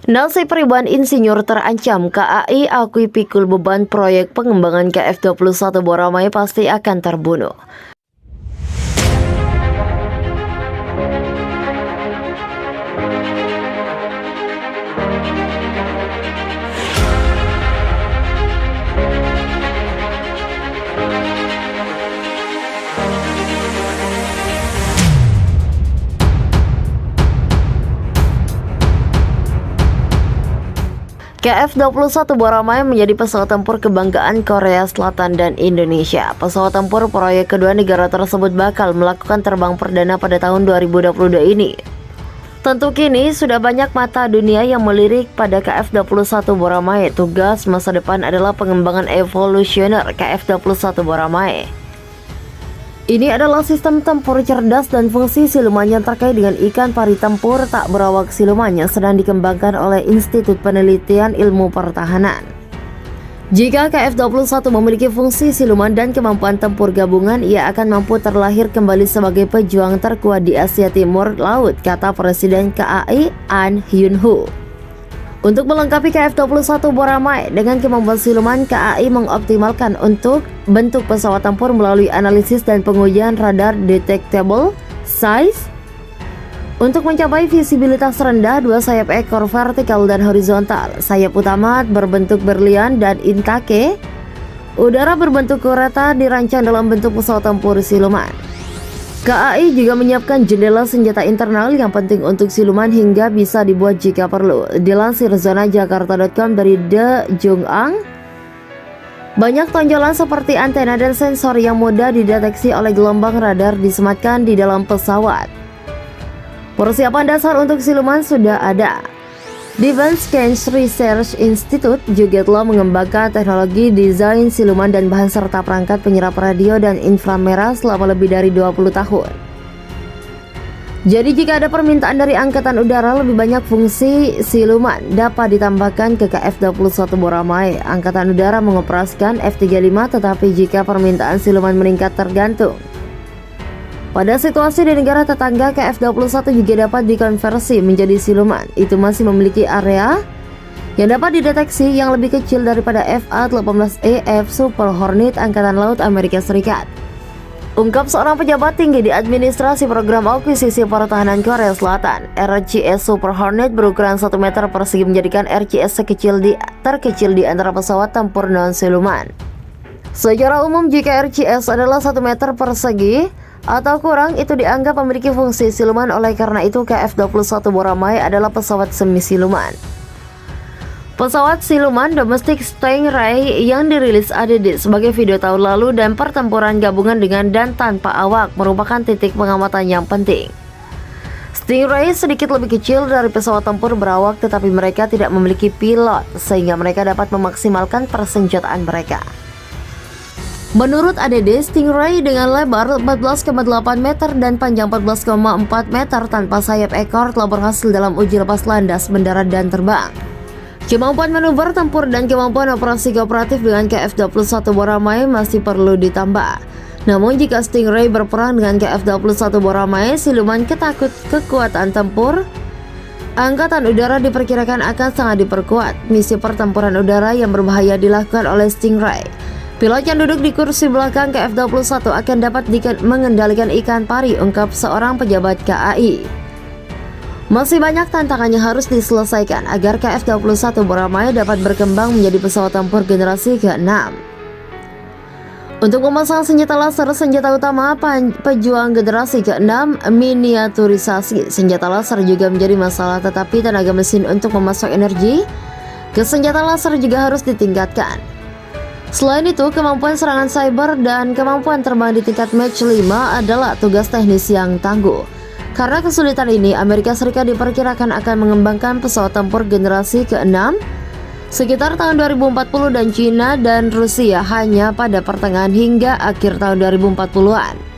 Nasib ribuan insinyur terancam. KAI akui pikul beban proyek pengembangan KF21 Boramae pasti akan terbunuh. KF21 Boramae menjadi pesawat tempur kebanggaan Korea Selatan dan Indonesia. Pesawat tempur proyek kedua negara tersebut bakal melakukan terbang perdana pada tahun 2022 ini. Tentu kini sudah banyak mata dunia yang melirik pada KF21 Boramae. Tugas masa depan adalah pengembangan evolusioner KF21 Boramae. Ini adalah sistem tempur cerdas dan fungsi siluman yang terkait dengan ikan pari tempur tak berawak siluman yang sedang dikembangkan oleh Institut Penelitian Ilmu Pertahanan. Jika KF21 memiliki fungsi siluman dan kemampuan tempur gabungan, ia akan mampu terlahir kembali sebagai pejuang terkuat di Asia Timur Laut, kata Presiden KAI An Hyun-woo. Untuk melengkapi KF21 Boramae dengan kemampuan siluman, KAI mengoptimalkan untuk bentuk pesawat tempur melalui analisis dan pengujian radar detectable size. Untuk mencapai visibilitas rendah, dua sayap ekor vertikal dan horizontal, sayap utama berbentuk berlian dan intake, udara berbentuk kereta dirancang dalam bentuk pesawat tempur siluman. KAI juga menyiapkan jendela senjata internal yang penting untuk siluman hingga bisa dibuat jika perlu. Dilansir zonajakarta.com dari De Jung Ang, banyak tonjolan seperti antena dan sensor yang mudah dideteksi oleh gelombang radar disematkan di dalam pesawat. Persiapan dasar untuk siluman sudah ada. Defense Cancer Research Institute juga telah mengembangkan teknologi desain siluman dan bahan serta perangkat penyerap radio dan inframerah selama lebih dari 20 tahun. Jadi jika ada permintaan dari Angkatan Udara, lebih banyak fungsi siluman dapat ditambahkan ke KF21 Boramae. Angkatan Udara mengoperasikan F-35, tetapi jika permintaan siluman meningkat tergantung pada situasi di negara tetangga. KF21 juga dapat dikonversi menjadi siluman. Itu masih memiliki area yang dapat dideteksi yang lebih kecil daripada FA-18E F Super Hornet Angkatan Laut Amerika Serikat, ungkap seorang pejabat tinggi di administrasi program akuisisi pertahanan Korea Selatan. RCS Super Hornet berukuran 1 meter persegi menjadikan RCS terkecil di antara pesawat tempur non-siluman. Secara umum, jika RCS adalah 1 meter persegi atau kurang, itu dianggap memiliki fungsi siluman. Oleh karena itu, KF21 Boramae adalah pesawat semi siluman. Pesawat siluman domestik Stingray yang dirilis ADD sebagai video tahun lalu dan pertempuran gabungan dengan dan tanpa awak merupakan titik pengamatan yang penting. Stingray sedikit lebih kecil dari pesawat tempur berawak, tetapi mereka tidak memiliki pilot sehingga mereka dapat memaksimalkan persenjataan mereka. Menurut ADD, Stingray dengan lebar 14,8 meter dan panjang 14,4 meter tanpa sayap ekor telah berhasil dalam uji lepas landas, mendarat, dan terbang. Kemampuan manuver tempur dan kemampuan operasi kooperatif dengan KF21 Boramae masih perlu ditambah. Namun jika Stingray berperang dengan KF21 Boramae, siluman kekuatan tempur Angkatan Udara diperkirakan akan sangat diperkuat. Misi pertempuran udara yang berbahaya dilakukan oleh Stingray. Pilot yang duduk di kursi belakang KF21 akan dapat mengendalikan ikan pari, ungkap seorang pejabat KAI. Masih banyak tantangan yang harus diselesaikan agar KF21 Boramae dapat berkembang menjadi pesawat tempur generasi ke-6. Untuk memasang senjata laser, senjata utama pejuang generasi ke-6, miniaturisasi. Senjata laser juga menjadi masalah, tetapi tenaga mesin untuk memasok energi ke senjata laser juga harus ditingkatkan. Selain itu, kemampuan serangan cyber dan kemampuan terbang di tingkat Mach 5 adalah tugas teknis yang tangguh. Karena kesulitan ini, Amerika Serikat diperkirakan akan mengembangkan pesawat tempur generasi ke-6 sekitar tahun 2040 dan China dan Rusia hanya pada pertengahan hingga akhir tahun 2040-an.